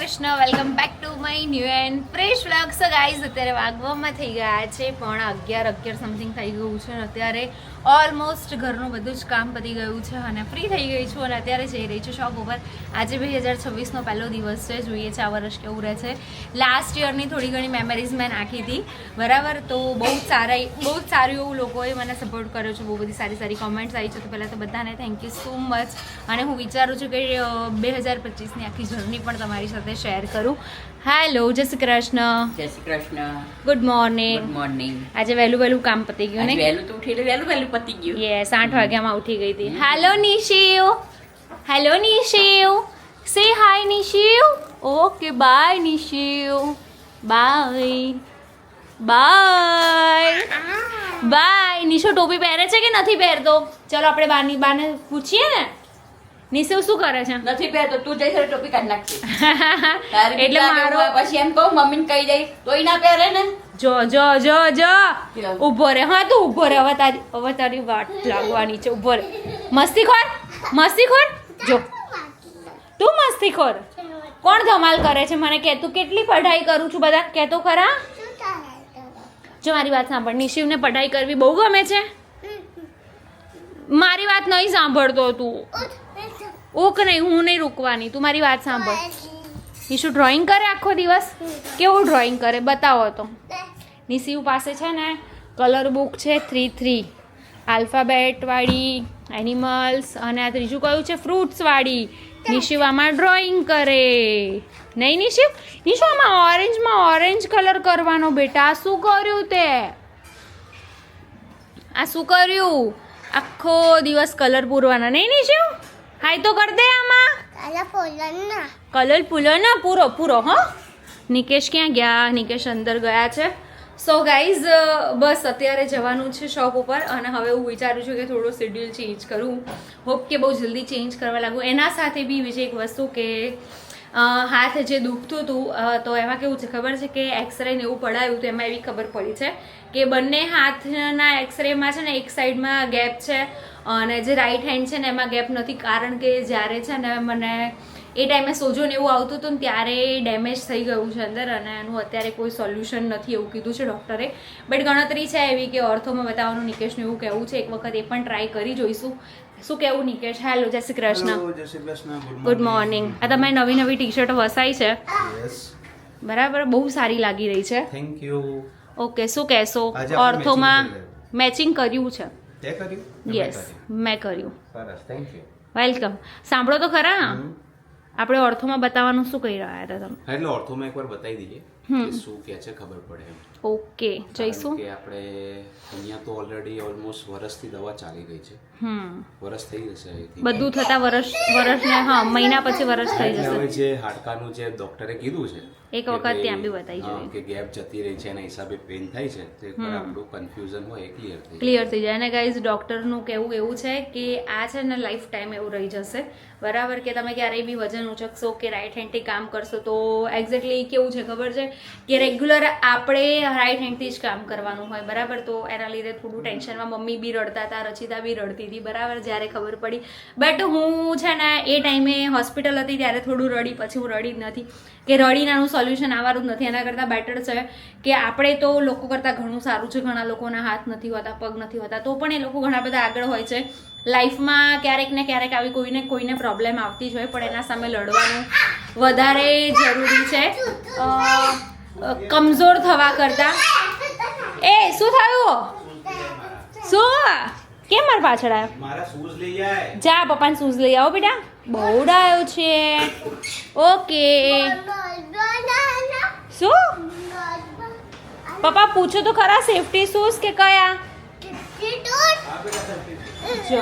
Krishna, welcome back to my new and fresh vlog. So guys, અત્યારે વાગવામાં થઈ ગયા છે પણ 11 સમથિંગ થઈ ગયું છે અને અત્યારે ઓલમોસ્ટ ઘરનું બધું જ કામ પતી ગયું છે અને ફ્રી થઈ ગઈ છું અને અત્યારે જઈ રહી છું શોપ ઉપર. આજે 2026નો પહેલો દિવસ છે. જોઈએ છે આ વર્ષ કેવું રહે છે. લાસ્ટ યરની થોડી ઘણી મેમરીઝ મેં નાખી હતી, બરાબર. તો બહુ જ સારું એવું લોકોએ મને સપોર્ટ કર્યો છે. બહુ બધી સારી કોમેન્ટ્સ આવી છે. તો પહેલાં તો બધાને થેન્ક યુ સો મચ. અને હું વિચારું છું કે 2025ની આખી જર્ની પણ તમારી સાથે શેર કરું. હેલો, જય શ્રી કૃષ્ણ. જય Shri Krishna. Good morning. Good morning. આજે વહેલું કામ પતી ગયું ને? વહેલું તો ઉઠી વહેલું પતી ગયું. યસ, 8 વાગ્યામાં ઉઠી ગઈ હતી. Hello Nishiv. Hello Nishiv. Say hi Nishiv. Okay, bye Nishiv. Bye. Nisho ટોપી પહેરે છે કે નથી પહેરતો? ચલો આપણે બાને પૂછીએ ને. નિશિવ શું કરે છે? નથી પહેરતો. તું જઈ ટોપી કાઢી નાખશે. એટલે મારો પછી એમ કહું મમ્મીને કહી દઈ તોય ના પહેરે ને. જો ઉભો રે. હા, તું ઉભો રે. હવે તારી વાટ લાગવાની છે. ઉભો રે. મસ્તીખોર. જો તું મસ્તીખોર. કોણ ધમાલ કરે છે મને કે? તું કેટલી પઢાઈ કરું છું બધા કે તો ખરા. જો મારી વાત સાંભળ. નિશિવને પઢાઈ કરવી બહુ ગમે છે. મારી વાત નહીં સાંભળતો તું. ઓક નહીં, હું નહીં રૂકવાની. તું મારી વાત સાંભળ. નિશુ ડ્રોઈંગ કરે આખો દિવસ. કેવું ડ્રોઈંગ કરે બતાવો તો. નિશિવ પાસે છે ને કલર બુક છે 3 આલ્ફાબેટ વાળી, એનિમલ્સ, અને આ ત્રીજું કયું છે ફ્રૂટ્સ વાળી. નિશિવ આમાં ડ્રોઈંગ કરે. નહીં નિશિવ? નિશુ આમાં ઓરેન્જ કલર કરવાનો બેટા. આ શું કર્યું તે? આ શું કર્યું? આખો દિવસ કલર પૂરવાના. નહીં નિશિવ? હાય તો કર દે આમાં. કલર પૂરો ના પૂરો. હા, નિકેશ ક્યાં ગયા? નિકેશ અંદર ગયા છે. સો ગાઈઝ, બસ અત્યારે જવાનું છે શોપ ઉપર અને હવે હું વિચારું છું કે થોડો શેડ્યુલ ચેન્જ કરું. હોપ કે બહુ જલ્દી ચેન્જ કરવા લાગુ. એના સાથે બી બીજી એક વસ્તુ કે હાથ જે દુખતું હતું તો એમાં કેવું છે ખબર છે કે એક્સરે ને એવું પડાયું તો એમાં એવી ખબર પડી છે કે બંને હાથના એક્સરેમાં છે ને એક સાઈડમાં ગેપ છે અને જે રાઈટ હેન્ડ છે ને એમાં ગેપ નથી. કારણ કે જ્યારે છે ને મને એ ટાઈમે સોજો ને એવું આવતું હતું ને ત્યારે ડેમેજ થઈ ગયું છે અંદર અને એનું અત્યારે કોઈ સોલ્યુશન નથી એવું કીધું છે ડૉક્ટરે. બટ ગણતરી છે એવી કે ઓર્થોમાં બતાવવાનું નિકેશનું એવું કહેવું છે. એક વખત એ પણ ટ્રાય કરી જોઈશું. શું કહેવું નિકેશ? હેલો, જય શ્રી કૃષ્ણ. Good morning. આ તમે નવી ટી શર્ટ વસાઈ છે, બરાબર? બહુ સારી લાગી રહી છે. Thank you. ઓકે, શું કહેશો? ઓર્થોમાં મેચિંગ કર્યું છે? તે કર્યું? યસ, મેં કર્યું. સરસ, થેન્ક યુ. વેલકમ. સાંભળો તો ખરા, આપણે ઓર્થોમાં બતાવવાનું શું કહી રહ્યા હતા તમે? એટલે ઓર્થોમાં એકવાર બતાવી દઈએ કે શું કે છે, ખબર પડે એમ. ઓકે, જઈશું. કે આપણે અહીંયા તો ઓલરેડી ઓલમોસ્ટ વર્ષથી દવા ચાલી ગઈ છે. વર્ષ થઈ જશે અહીંથી. બધું થતા વર્ષને, હા, મહિના પછી વર્ષ થઈ જશે. હવે જે હાડકાનું જે ડોક્ટરે કીધું છે એક વખત ત્યાં બી બતાવી જોઈએ કે ગેપ જતી રહી છે એના હિસાબે પેન થાય છે તો એકવાર આપણું કન્ફ્યુઝન હોય એ ક્લિયર થઈ જાય. અને ગાઈઝ, ડોક્ટરનું કહેવું એવું છે કે આ છે ને લાઈફ ટાઈમ એવું રહી જશે, બરાબર? કે તમે ક્યારેય બી વજન ઉચકશો કે રાઈટ હેન્ડથી કામ કરશો તો એક્ઝેક્ટલી કેવું છે ખબર છે કે રેગ્યુલર આપણે રાઈટ હેન્ડથી જ કામ કરવાનું હોય, બરાબર? તો એના લીધે થોડું ટેન્શનમાં મમ્મી બી રડતા હતા, રચિતા બી રડતી હતી, બરાબર, જ્યારે ખબર પડી. બટ હું છે ને એ ટાઈમે હોસ્પિટલ હતી ત્યારે થોડું રડી, પછી હું રડી જ નથી કે રડીને આનું સોલ્યુશન આવવાનું જ નથી. એના કરતાં બેટર છે કે આપણે તો લોકો કરતાં ઘણું સારું છે. ઘણા લોકોના હાથ નથી હોતા, પગ નથી હોતા, તો પણ એ લોકો ઘણા બધા આગળ હોય છે લાઈફમાં. ક્યારેક ને ક્યારેક આવી કોઈને પ્રોબ્લેમ આવતી જ હોય, પણ એના સામે લડવાનું વધારે જરૂરી છે કમજોર થવા કરતાં. એ શું થયું? શું કેમ મારા પાછળ આવ્યો? મારા શૂઝ લઈ જાય. જા પપ્પાને શૂઝ લઈ આવો બેટા. બહુ ડાયો છે. ઓકે, શું પપ્પા પૂછો તો ખરા, સેફટી શૂઝ કે કયા? જો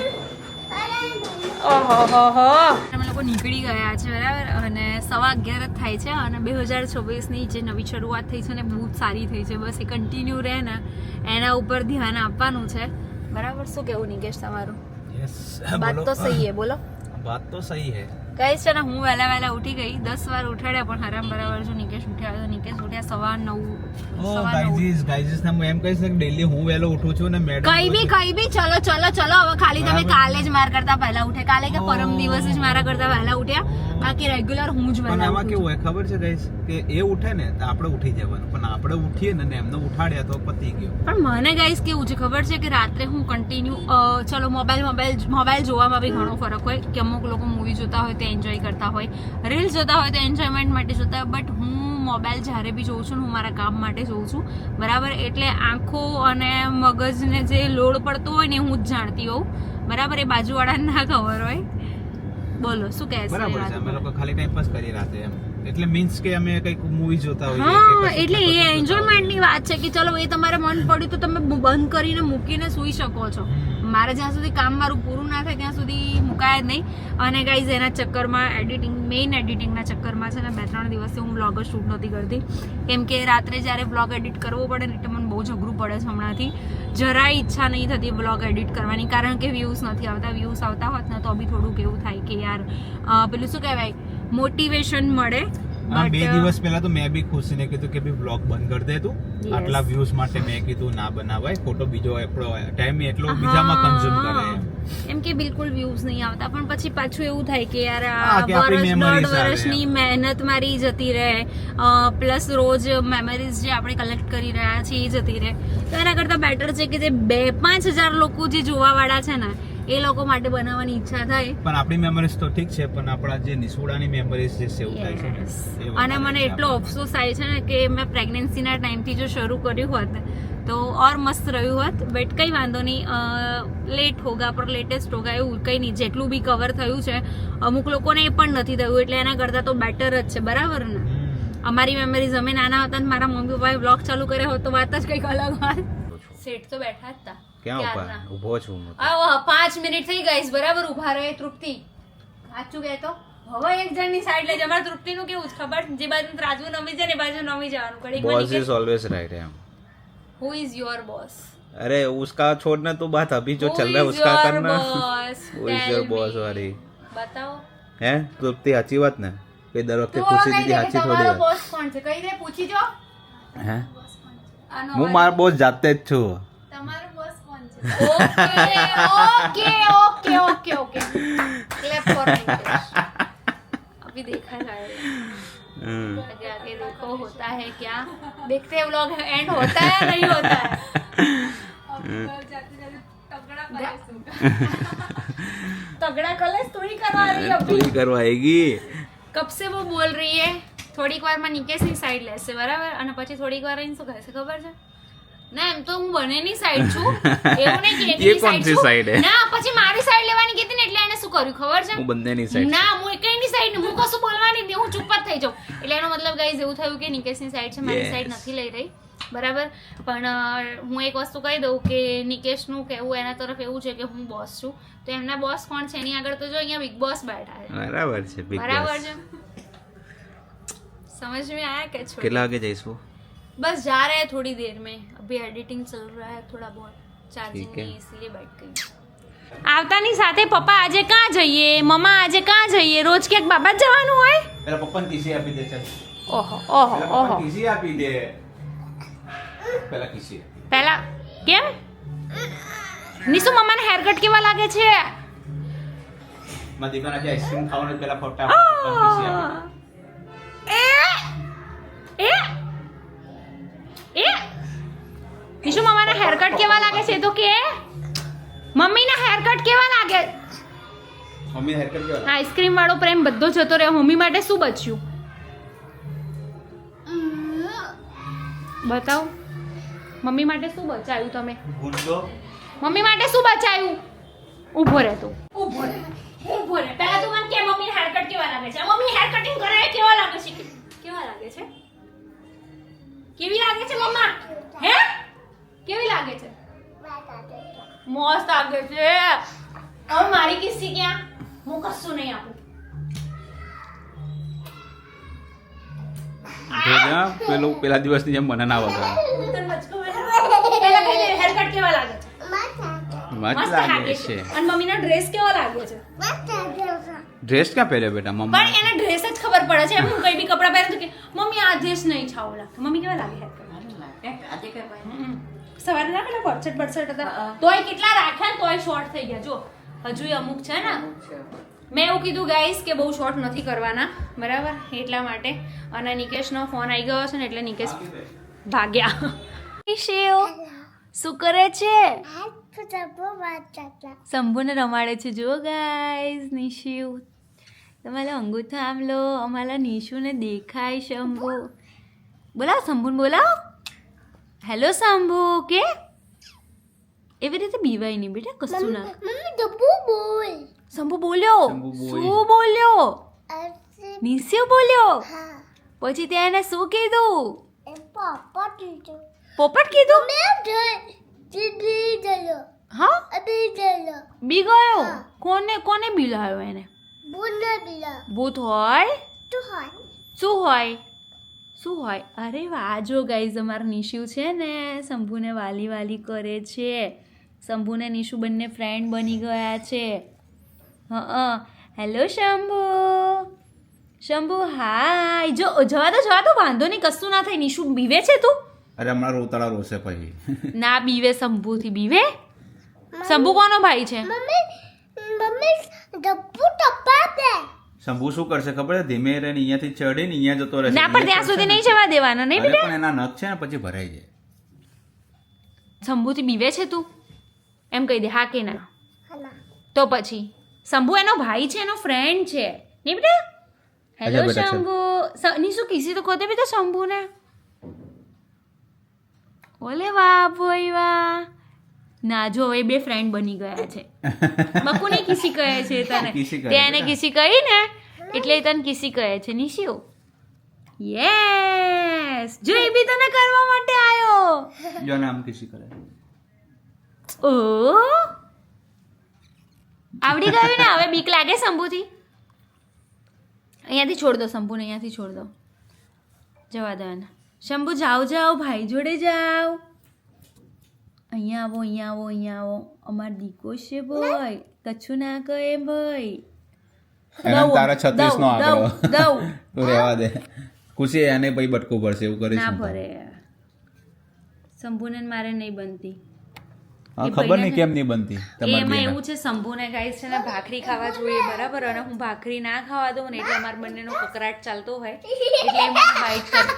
ઓહો, અમે લોકો નીકળી ગયા છે, બરાબર? અને 11:15 જ થાય છે અને 2026ની જે નવી શરૂઆત થઈ છે ને બહુ જ સારી થઈ છે. બસ એ કન્ટિન્યુ રહે ને એના ઉપર ધ્યાન આપવાનું છે, બરાબર? શું કેવું નિકેશ તમારું? યસ, બાત તો સહી હે, બોલો. बात तो सही है ગાઈસ છે ને હું વહેલા ઉઠી ગઈ 10 વાર ઉઠાડ્યા પણ હરામ બરાબર જો નિકેશ ઉઠ્યા તો નિકેશ ઉઠ્યા 9:15 ગાઈઝ ને હું એમ કહીશ કે ડેલી હું વહેલો ઉઠું છું ને મેડમ કઈ બી ચલો હવે ખાલી તમે કાલે જ મારા કરતા પહેલા ઉઠે કાલે કે પરમ દિવસે જ મારા કરતા વહેલા ઉઠ્યા બાકી રેગ્યુલર હું જ પણ વહેલા આમાં કેવું હોય ખબર છે ગાઈઝ કે એ ઉઠે ને તો આપણે ઉઠી જવાનું પણ આપણે ઉઠીએ ને એમને ઉઠાડ્યા તો પતી ગયો પણ મને ગાઈસ કેવું છે ખબર છે કે રાત્રે હું કન્ટિન્યુ ચલો મોબાઈલ જોવામાં બી ઘણો ફરક હોય કે અમુક લોકો મૂવી જોતા હોય તો એન્જોય કરતા હોય રીલ્સ જોતા હોય તો એન્જોયમેન્ટ માટે જોતા હોય બટ હું મોબાઈલ જ્યારે બી જોઉં છું ને હું મારા કામ માટે જોઉં છું બરાબર એટલે આંખો અને મગજને જે લોડ પડતો હોય ને હું જ જાણતી હોઉં બરાબર એ બાજુવાળાને ના ખબર હોય બોલો શું કહે છે બરાબર છે અમે લોકો ખાલી ટાઈમ પાસ કરી રાતે એમ એટલે મીન્સ કે અમે કઈક મૂવી જોતા હોઈએ હા એટલે એ એન્જોયમેન્ટ ની વાત છે કે ચલો એ તમારે મન પડ્યું તો તમે બંધ કરીને મૂકીને સૂઈ શકો છો મારે જ્યાં સુધી કામ મારું પૂરું ના થાય ત્યાં સુધી મુકાય જ નહીં અને ગાઈઝ એના ચક્કરમાં મેઇન એડિટિંગના ચક્કરમાં છે ને 2-3 દિવસથી હું બ્લોગ જ શૂટ નહોતી કરતી કેમ કે રાત્રે જ્યારે બ્લોગ એડિટ કરવો પડે ને એટલે મને બહુ જ અઘરું પડે છે હમણાંથી જરાય ઈચ્છા નહીં થતી બ્લોગ એડિટ કરવાની કારણ કે વ્યૂઝ નથી આવતા વ્યૂઝ આવતા હોત ને તો બી થોડુંક એવું થાય કે યાર પેલું શું કહેવાય મોટિવેશન મળે હા 2 દિવસ પહેલા તો મેં બી ખુશીને કીધું કે ભી બ્લોગ બંધ કરી દે તું આટલા વ્યૂઝ માટે મેં કીધું ના બનાવાય ખોટો બીજો આપણો ટાઈમ એટલો બીજામાં કન્ઝ્યુમ કરે એમ કે બિલકુલ વ્યૂઝ નહીં આવતા પણ પછી પાછું એવું થાય કે યાર કે આપણી memories આવે. વર્ષની મહેનત મારી જતી રહે પ્લસ રોજ મેમરીઝ જે આપણે કલેક્ટ કરી રહ્યા છીએ એ જતી રહે તો એના કરતાં બેટર છે કે જે 2-5 હજાર લોકો જે જોવાવાળા છે ને એ લોકો માટે બનાવવાની ઈચ્છા થાય પણ આપણી મેમરીઝ તો ઠીક છે પણ આપણા જે નિસુડાની મેમરીઝ જે સેવ થાય છે ને એ અને મને એટલો અફસોસ થાય છે ને કે મેં પ્રેગ્નન્સીના ટાઈમથી જો શરૂ કર્યું હોત તો ઓર મસ્ત રહ્યું હોત બટ કંઈ વાંધો નહીં લેટ હોગા પર લેટેસ્ટ હોગા એવું કંઈ નહીં જેટલું બી કવર થયું છે અમુક લોકોને એ પણ નથી થયું એટલે એના કરતાં તો બેટર જ છે બરાબર ને અમારી મેમરીઝ અમે નાના હતા ને મારા મમ્મી પપ્પાએ બ્લોગ ચાલુ કર્યો હોત તો વાત જ કંઈક અલગ હોત સેટ તો બેઠા જ હતા ક્યાં ઊભો છું આવો 5 મિનિટ થઈ ગઈ બરાબર ઉભા રહે તૃપ્તિ સાચું કહેતો હવે એક જણની સાઈડ લેજે અમારા તૃપ્તિનું કેવું છે ખબર જે બાજુ રાજુ નમી જાય ને બાજુ નમી જવાનું કડી बॉस इज ऑलवेज राइट है हु इज योर बॉस अरे उसका छोड़ना तो बात अभी जो चल रहा है उसका करना वो इज योर बॉस वाली बताओ है तृप्ति साची बात ने कई दर वखते पूछी दीदी साची थोड़ी તમારો બોસ કોણ છે કઈ દે પૂછી જો है હું માર બોસ જાતે જ છું તમારો બોસ કોણ છે okay okay okay clap for Nikesh अभी देखा जाएगा आगे आगे देखो होता है क्या देखते हैं व्लॉग एंड होता है नहीं होता है तगड़ा कलश थोड़ी करवा रही है तू ही करवाएगी कब से वो बोल रही है થોડીક વારમાં નિકેશની સાઈડ લેશે બરાબર અને પછી થોડીક વાર એને શું કહેશે ખબર છે ના એમ તો હું બંનેની સાઈડ છું એવું નહીં કે ये એકની कौन सी સાઈડ साइड है છું ના પછી મારી સાઈડ લેવાની કીધી ને એટલે એને શું કર્યું ખબર છે હું બંનેની સાઈડ ના હું એકની સાઈડ હું કશું બોલવાની નહીં હું ચૂપ જ થઈ જાઉં એટલે એનો મતલબ ગાઈઝ એવું થયું કે નિકેશની સાઈડ છે મારી Yes. સાઈડ નથી લઈ રહી બરાબર પણ હું એક વસ્તુ કહી દઉં કે નિકેશનું કહેવું એના તરફ એવું છે કે હું બોસ છું તો એમના બોસ કોણ છે એની આગળ તો જો અહીંયા બિગ બોસ બેઠા છે બરાબર છે બિગ बराबर બોસ है समझ में आया क्या छोड़ કેટલા વાગે જઈશું बस जा रहे हैं थोड़ी देर में अभी एडिटिंग चल रहा है थोड़ा बहुत चार्जिंग ठीक है। नहीं इसलिए बैठ गई આવતાની સાથે પપ્પા આજે ક્યાં જઈએ મમ્મા આજે ક્યાં જઈએ રોજ ક્યાંક બાબા જ જવાનું હોય પેલા પપ્પાને ટીસી આપી દે ચાલ ઓહો ઓહો પેલા ઓહો પપ્પાને ટીસી આપી દે પેલા ટીસી પહેલા કેમ નિશુ મમ્માને હેર કટ કેવા લાગે છે મારા દીકરાને આજે આઈસ્ક્રીમ ખાવાનું પેલા ફોટા પપ્પાને ટીસી આપી એ એ નિશુ મમ્માના હેર કટ કેવા લાગે છે તો કે મમ્મીના હેર કટ કેવા લાગે મમ્મી હેર કટ કેવા આઈસ્ક્રીમ વાળો પ્રેમ બધો જતો રહ્યો મમ્મી માટે શું બચ્યું બતાવો મમ્મી માટે શું બચાવ્યું તમે ગુંડો મમ્મી માટે શું બચાવ્યું ઊભો રહે તું ઊભો રહે પહેલા તું મને કે મમ્મી હેર કટ કેવા લાગે છે મમ્મી હેર કટિંગ કરે કેવા લાગે છે કેવા લાગે છે કેવી લાગે છે મમ્મા હે કેવી લાગે છે મસ્ત લાગે છે હવે મારી કિસ્સી ક્યાં હું કશું નહીં આપું જોજા પેલું પેલા દિવસની જેમ મને ના વગાડે પહેલા કઈ હેર કટ કેવા લાગે છે મસ્ત લાગે છે અને મમ્મીનો ડ્રેસ કેવો લાગે છે ડ્રેસ ક્યાં પહેર્યો બેટા મમ્મા પણ એને ડ્રેસ જ ખબર પડે છે. હું કઈ બી કપડાં પહેરું તો કે મમ્મી આ ડ્રેસ નહીં છાવો લાગતો. મમ્મી કેવા લાગે હેર આજે કઈ ભાઈ સવારે ના પેલા બરછટ હતા તોય કેટલા રાખ્યા ને તોય શોર્ટ થઈ ગયા. જો હજુ અમુક છે ને. મેં એવું કીધું ગાઈસ કે બહુ શોર્ટ નથી કરવાના બરાબર એટલા માટે. અને નિકેશનો ફોન આવી ગયો છે ને એટલે નિકેશ ભાગ્યા. શિવ શું કરે છે? શંભુને રમાડે છે. જો ગાઈસ નિશિવ તમારા અંગૂઠા આમ લો અમારા નિશુને દેખાય. શંભુ બોલાવો શંભુને બોલાવો. હેલો શંભુ કે એવી રીતે બીવાય નહીં બેટા કશું ના. શંભુ બોલ્યો. શું બોલ્યો? નિશિવ બોલ્યો. પછી તે એને શું કીધું? પોપટ કીધું. હા બી ગયો. કોને બિલાયો એને? ભૂત હોય. શું હોય? અરે વાહ જો ગાઈઝ અમારા નિશુ છે ને શંભુને વાલી વાલી કરે છે. શંભુને નિશુ બંને ફ્રેન્ડ બની ગયા છે. હેલો શંભુ હાય. જો જવા દો વાંધો નહીં કશું ના થાય. નિશુ બીવે છે તું? અરે હમણાં રોતાળા રોશે પછી ના બીવે. શંભુથી બીવે. શંભુ કોનો ભાઈ છે? શંભુ શું કરશે ખબર છે? ધીમે રહીને અહીંયાથી ચડીને અહીંયા જતો રહેશે. ના પણ ત્યાં સુધી નહીં જવા દેવાનો નહીં અરે બેટા. પણ એના નખ છે ને પછી ભરાઈ જાય. શંભુથી બીવે છે તું? એમ કહી દે હા કે ના. તો પછી શંભુ એનો ભાઈ છે એનો ફ્રેન્ડ છે નહીં બેટા. હેલો બેટા, શંભુ નિશુ કિસી તો ખોદે બેટા શંભુને. ઓલે વાહ બોય વાહ. ના જો હવે બે ફ્રેન્ડ બની ગયા છે. બકુને કિસી કહે છે તને. કિસી કહે તે એને કિસી કહી ને એટલે એ તને કિસી કહે છે નિશુ. યસ જો એ બી તને કરવા માટે આવ્યો. જો નામ કિસી કરે. ઓ આવડી ગયું ને. હવે બીક લાગે શંભુથી? અહીંયાથી છોડ દો શંભુને. અહીંયાથી છોડ દો. જવા દો એને. શંભુ જાઓ ભાઈ જોડે જાઓ. અહીંયા આવો. અમાર દીકો છે ભાઈ. કચ્છું ના કહે ભાઈ. એના તારા 36 નો આંકડો. દઉં તું રહેવા દે. ખુશી એને પછી બટકું પડશે એવું કરે ના છે. ભરે. શંભુને મારે નહીં બનતી. ખબર નહીં કેમ નહીં બનતી. એમાં એવું છે શંભુને ગાઈસ છે ને ભાખરી ખાવા જોઈએ બરાબર. અને હું ભાખરી ના ખાવા દઉં ને એટલે અમારા બંનેનો કકરાટ ચાલતો હોય એટલે એમ બાઈટ કરે.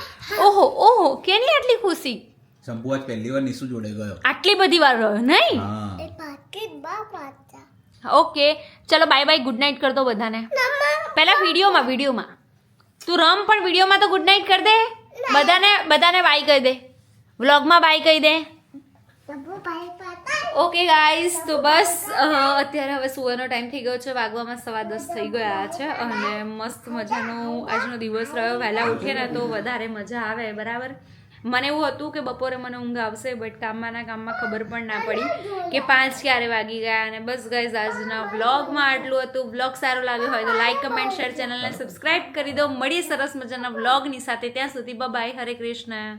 ઓહો કેની આટલી ખુશી? શંભુ આજ પહેલી વાર નિશુ જોડે ગયો. આટલી બધી વાર રહ્યો નહીં? હા ઓકે ચલો બાય ગુડ નાઇટ કર દો બધાને. પહેલા વિડીયોમાં તું રમ પણ વિડીયોમાં તો ગુડ નાઇટ કર દે. બધાને બાય કહી દે. વ્લોગમાં બાય કહી દે. ઓકે ગાઈઝ તો બસ અત્યારે હવે સુવાનો ટાઈમ થઈ ગયો છે. વાગવામાં 10:15 થઈ ગયા છે. અને મસ્ત મજાનો આજનો દિવસ રહ્યો. વહેલા ઉઠીએ ને તો વધારે મજા આવે બરાબર. મને એવું હતું કે બપોરે મને ઊંઘ આવશે બટ કામમાં ખબર પણ ના પડી કે 5 ક્યારે વાગી ગયા. અને બસ ગાઈઝ આજના વ્લોગમાં આટલું હતું. વ્લોગ સારો લાગ્યો હોય તો લાઈક કમેન્ટ શેર ચેનલને સબસ્ક્રાઈબ કરી દો. મળીએ સરસ મજાના વ્લોગની સાથે. ત્યાં સુધી બાય. હરે કૃષ્ણ.